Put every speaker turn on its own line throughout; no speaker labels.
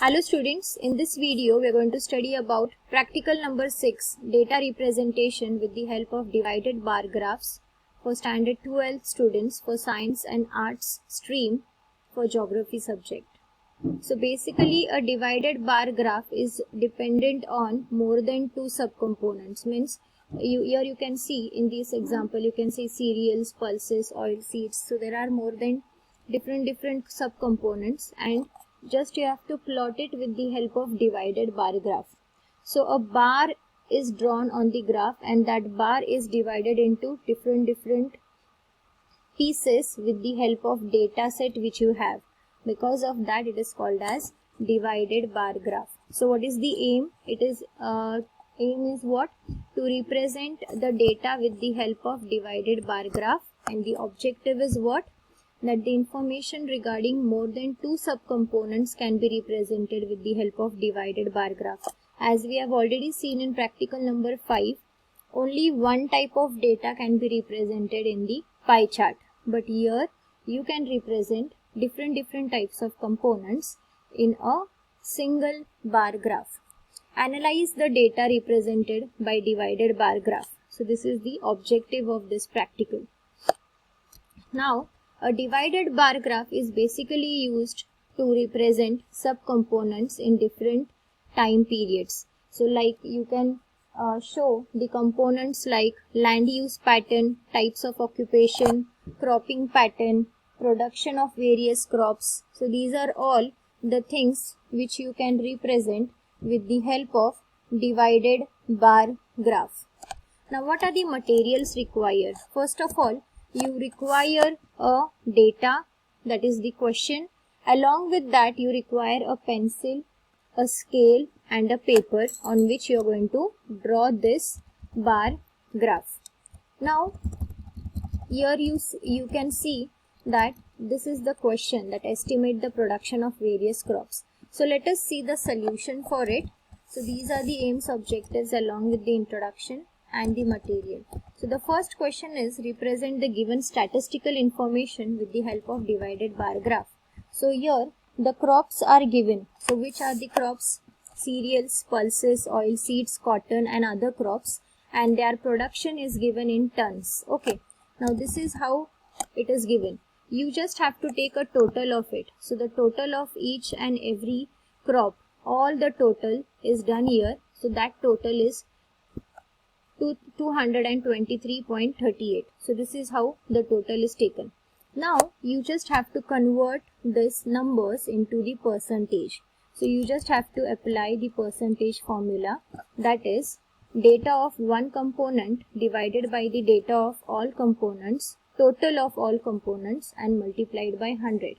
Hello students, in this video we are going to study about practical number 6 data representation with the help of divided bar graphs for standard 12 students for science and arts stream for geography subject. So basically a divided bar graph is dependent on more than two subcomponents. Means here you can see in this example you can see cereals, pulses, oil seeds. So there are more than different subcomponents, and just you have to plot it with the help of divided bar graph. So a bar is drawn on the graph and that bar is divided into different pieces with the help of data set which you have. Because of that it is called as divided bar graph. So what is the aim? It is aim is what? To represent the data with the help of divided bar graph, and the objective is what? That the information regarding more than two subcomponents can be represented with the help of divided bar graph. As we have already seen in practical number 5, only one type of data can be represented in the pie chart. But here you can represent different types of components in a single bar graph. Analyze the data represented by divided bar graph. So this is the objective of this practical. Now, a divided bar graph is basically used to represent subcomponents in different time periods. So like you can show the components like land use pattern, types of occupation, cropping pattern, production of various crops. So these are all the things which you can represent with the help of divided bar graph. Now what are the materials required? First of all, you require a data, that is the question. Along with that you require a pencil, a scale and a paper on which you are going to draw this bar graph. Now here you can see that this is the question, that estimate the production of various crops. So let us see the solution for it. So these are the aims, objectives along with the introduction and the material. So the first question is represent the given statistical information with the help of divided bar graph. So here the crops are given. So which are the crops? Cereals, pulses, oil seeds, cotton and other crops, and their production is given in tons. Okay, now this is how it is given. You just have to take a total of it. So the total of each and every crop, all the total is done here. So that total is 223.38. So this is how the total is taken. Now you just have to convert these numbers into the percentage. So you just have to apply the percentage formula, that is data of one component divided by the data of all components, total of all components, and multiplied by 100.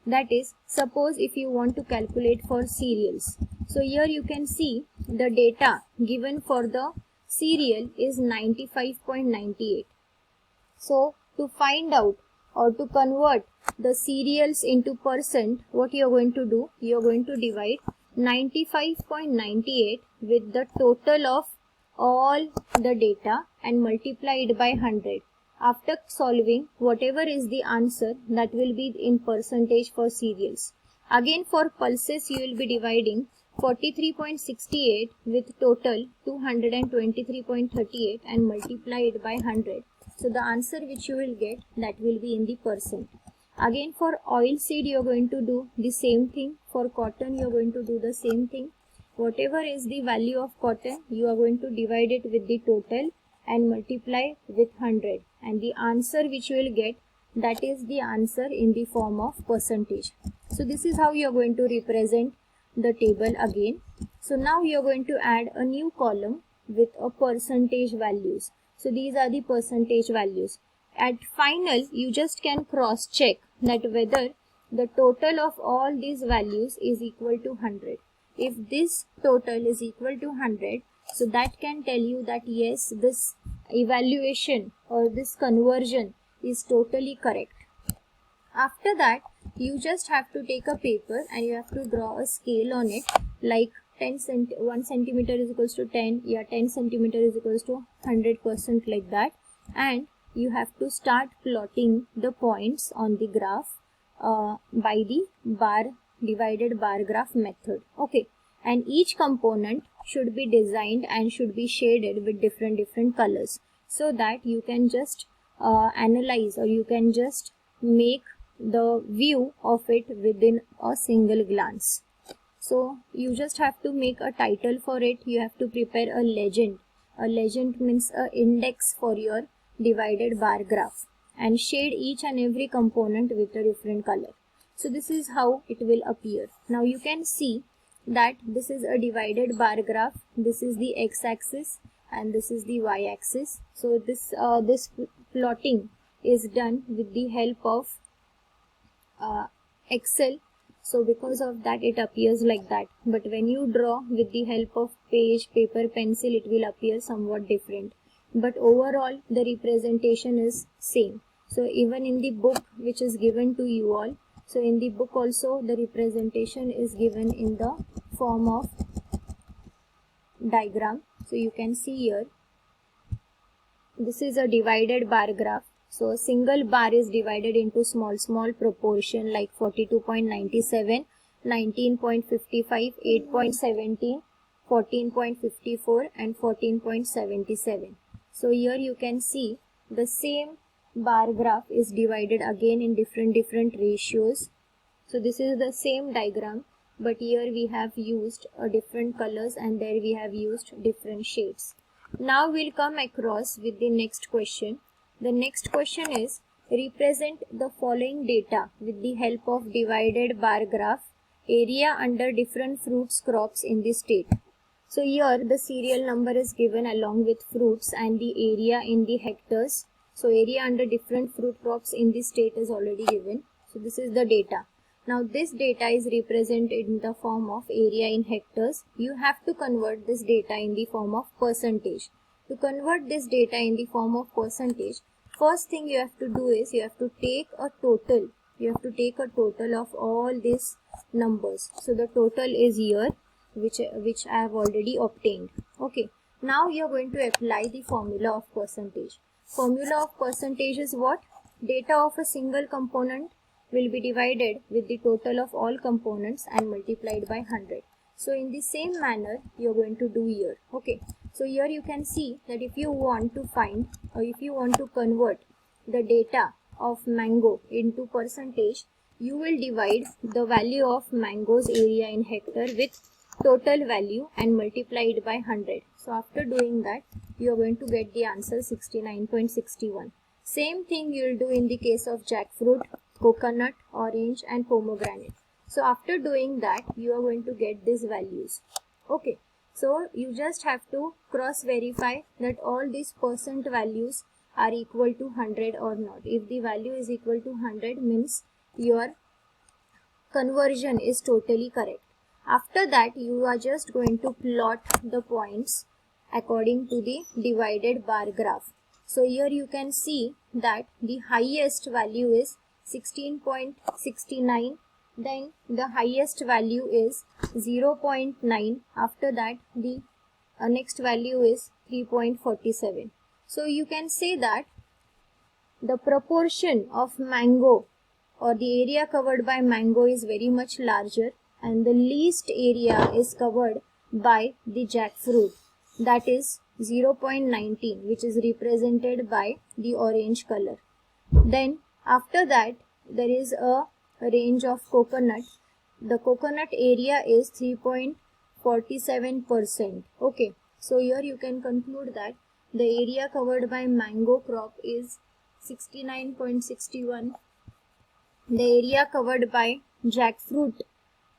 That is, suppose if you want to calculate for cereals. So here you can see the data given for the cereal is 95.98. So to find out or to convert the cereals into percent, what you are going to do? You are going to divide 95.98 with the total of all the data and multiplied by 100. After solving, whatever is the answer, that will be in percentage for cereals. Again for pulses you will be dividing 43.68 with total 223.38 and multiplied by 100. So the answer which you will get, that will be in the percent. Again for oil seed you are going to do the same thing. For cotton you are going to do the same thing. Whatever is the value of cotton, you are going to divide it with the total and multiply with 100, and the answer which you will get, that is the answer in the form of percentage. So this is how you are going to represent the table again. So now you are going to add a new column with a percentage values. So these are the percentage values. At final you just can cross check that whether the total of all these values is equal to 100. If this total is equal to 100, so that can tell you that yes, this evaluation or this conversion is totally correct. After that, you just have to take a paper and you have to draw a scale on it, like 1 centimeter is equals to 10, 10 centimeter is equals to 100%, like that, and you have to start plotting the points on the graph by the bar divided bar graph method. Okay, and each component should be designed and should be shaded with different colors, so that you can just analyze, or you can just make the view of it within a single glance. So you just have to make a title for it. You have to prepare a legend. A legend means a index for your divided bar graph, and shade each and every component with a different color. So this is how it will appear. Now you can see that this is a divided bar graph. This is the x-axis and this is the y-axis. So this plotting is done with the help of Excel. So because of that it appears like that, but when you draw with the help of page, paper, pencil, it will appear somewhat different, but overall the representation is same. So even in the book which is given to you all, so in the book also the representation is given in the form of diagram. So you can see here, this is a divided bar graph. So a single bar is divided into small proportion like 42.97, 19.55, 8.17, 14.54 and 14.77. So here you can see the same bar graph is divided again in different ratios. So this is the same diagram, but here we have used different colors and there we have used different shades. Now we'll come across with the next question. The next question is, represent the following data with the help of divided bar graph, area under different fruits crops in the state. So here the serial number is given along with fruits and the area in the hectares. So area under different fruit crops in the state is already given. So this is the data. Now this data is represented in the form of area in hectares. You have to convert this data in the form of percentage. To convert this data in the form of percentage, first thing you have to do is you have to take a total. You have to take a total of all these numbers. So the total is here, which I have already obtained. Okay. Now you are going to apply the formula of percentage. Formula of percentage is what? Data of a single component will be divided with the total of all components and multiplied by 100. So in the same manner you are going to do here. Okay. So here you can see that if you want to find, or if you want to convert the data of mango into percentage, you will divide the value of mango's area in hectare with total value and multiply it by 100. So after doing that, you are going to get the answer 69.61. Same thing you will do in the case of jackfruit, coconut, orange and pomegranate. So after doing that, you are going to get these values. Okay. So you just have to cross verify that all these percent values are equal to 100 or not. If the value is equal to 100 means your conversion is totally correct. After that you are just going to plot the points according to the divided bar graph. So here you can see that the highest value is 16.69. Then the highest value is 0.9. After that the next value is 3.47. So you can say that the proportion of mango or the area covered by mango is very much larger, and the least area is covered by the jackfruit, that is 0.19, which is represented by the orange color. Then after that there is a range of coconut. The coconut area is 3.47%. Okay, so here you can conclude that the area covered by mango crop is 69.61. The area covered by jackfruit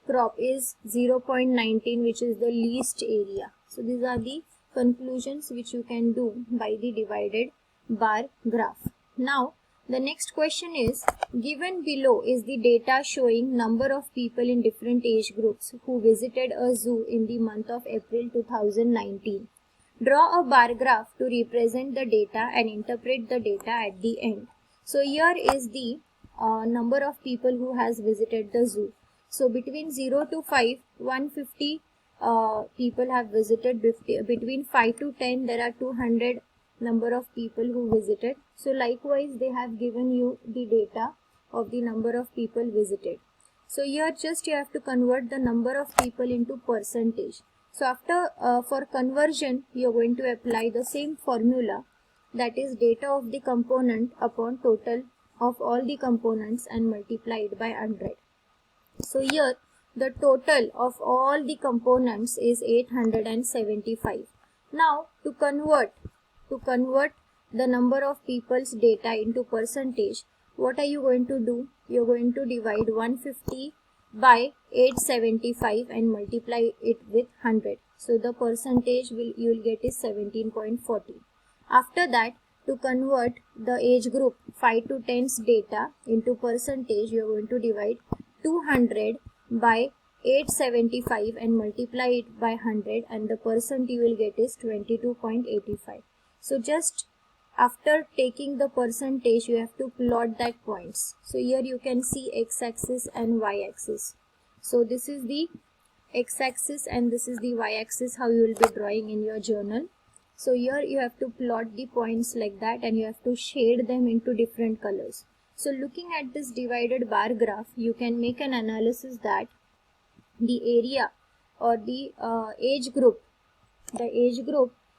crop is 0.19, which is the least area. So these are the conclusions which you can do by the divided bar graph. Now the next question is, given below is the data showing number of people in different age groups who visited a zoo in the month of April 2019. Draw a bar graph to represent the data and interpret the data at the end. So here is the number of people who has visited the zoo. So between 0 to 5, 150 people have visited. Between 5 to 10, there are 200 number of people who visited. So likewise they have given you the data of the number of people visited. So here just you have to convert the number of people into percentage. So after for conversion, you are going to apply the same formula, that is data of the component upon total of all the components and multiply it by 100. So here the total of all the components is 875. Now to convert the number of people's data into percentage, what are you going to do? You are going to divide 150 by 875 and multiply it with 100. So the percentage you will get is 17.40. After that, to convert the age group 5 to 10's data into percentage, you are going to divide 200 by 875 and multiply it by 100, and the percent you will get is 22.85. So just after taking the percentage, you have to plot that points. So here you can see x-axis and y-axis. So this is the x-axis and this is the y-axis, how you will be drawing in your journal. So here you have to plot the points like that and you have to shade them into different colors. So looking at this divided bar graph, you can make an analysis that the area or the age group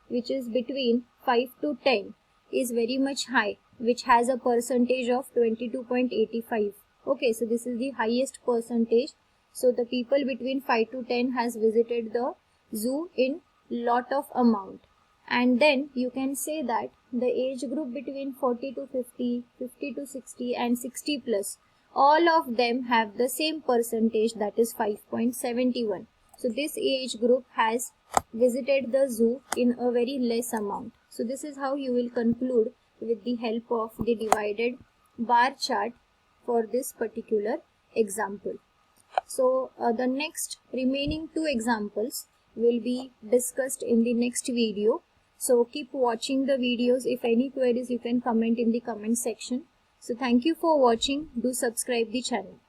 which is between 5 to 10 is very much high, which has a percentage of 22.85. Okay, so this is the highest percentage. So the people between 5 to 10 has visited the zoo in lot of amount. And then you can say that the age group between 40 to 50, 50 to 60 and 60 plus, all of them have the same percentage, that is 5.71. So this age group has visited the zoo in a very less amount. So this is how you will conclude with the help of the divided bar chart for this particular example. So the next remaining two examples will be discussed in the next video. So keep watching the videos. If any queries, you can comment in the comment section. So thank you for watching. Do subscribe the channel.